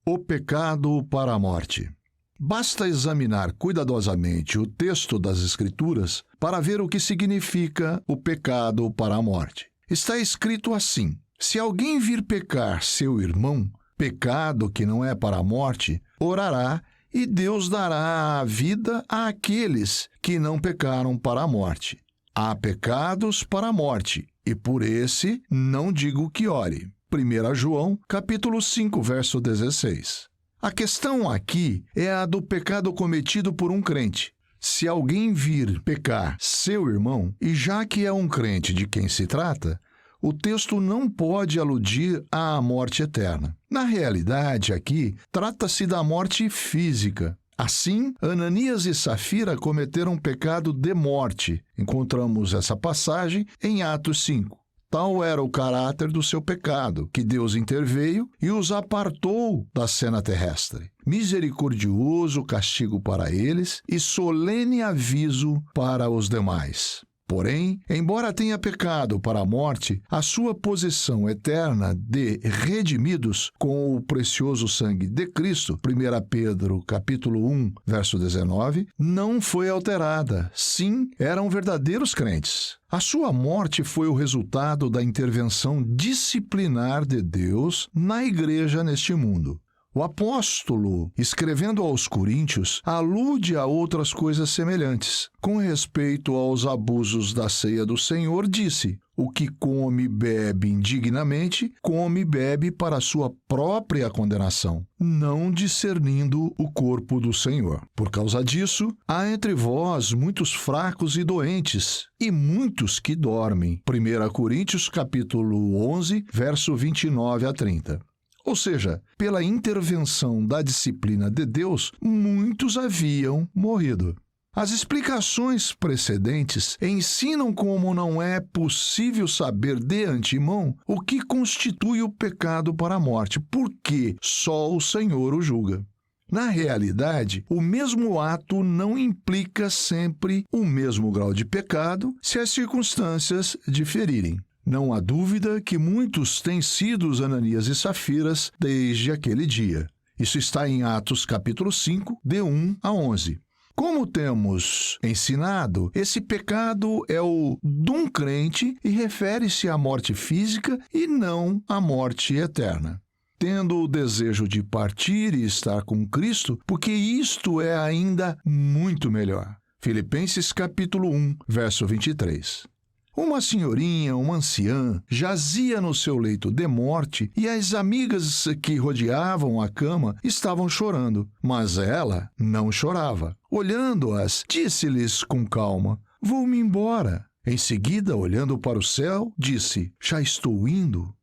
O pecado para a morte. Basta examinar cuidadosamente o texto das Escrituras para ver o que significa o pecado para a morte. Está escrito assim: se alguém vir pecar seu irmão, pecado que não é para a morte, orará e Deus dará a vida àqueles que não pecaram para a morte. Há pecados para a morte, e por esse não digo que ore. 1 João, capítulo 5, verso 16. A questão aqui é a do pecado cometido por um crente. Se alguém vir pecar seu irmão, e já que é um crente de quem se trata, o texto não pode aludir à morte eterna. Na realidade, aqui, trata-se da morte física. Assim, Ananias e Safira cometeram pecado de morte. Encontramos essa passagem em Atos 5. Tal era o caráter do seu pecado, que Deus interveio e os apartou da cena terrestre. Misericordioso castigo para eles e solene aviso para os demais. Porém, embora tenha pecado para a morte, a sua posição eterna de redimidos com o precioso sangue de Cristo, 1 Pedro, capítulo 1, verso 19, não foi alterada. Sim, eram verdadeiros crentes. A sua morte foi o resultado da intervenção disciplinar de Deus na igreja neste mundo. O apóstolo, escrevendo aos Coríntios, alude a outras coisas semelhantes. Com respeito aos abusos da ceia do Senhor, disse: o que come e bebe indignamente, come e bebe para a sua própria condenação, não discernindo o corpo do Senhor. Por causa disso, há entre vós muitos fracos e doentes, e muitos que dormem. 1 Coríntios, capítulo 11, verso 29 a 30. Ou seja, pela intervenção da disciplina de Deus, muitos haviam morrido. As explicações precedentes ensinam como não é possível saber de antemão o que constitui o pecado para a morte, porque só o Senhor o julga. Na realidade, o mesmo ato não implica sempre o mesmo grau de pecado se as circunstâncias diferirem. Não há dúvida que muitos têm sido os Ananias e Safiras desde aquele dia. Isso está em Atos capítulo 5, de 1 a 11. Como temos ensinado, esse pecado é o de um crente e refere-se à morte física e não à morte eterna. Tendo o desejo de partir e estar com Cristo, porque isto é ainda muito melhor. Filipenses capítulo 1, verso 23. Uma senhorinha, uma anciã, jazia no seu leito de morte e as amigas que rodeavam a cama estavam chorando, mas ela não chorava. Olhando-as, disse-lhes com calma: vou-me embora. Em seguida, olhando para o céu, disse: já estou indo.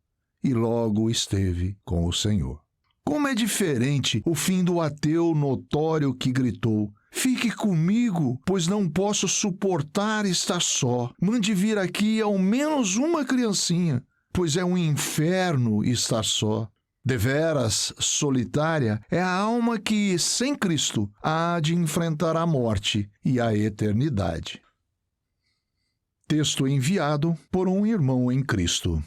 E logo esteve com o Senhor. Como é diferente o fim do ateu notório que gritou: fique comigo, pois não posso suportar estar só. Mande vir aqui ao menos uma criancinha, pois é um inferno estar só. Deveras solitária é a alma que, sem Cristo, há de enfrentar a morte e a eternidade. Texto enviado por um irmão em Cristo.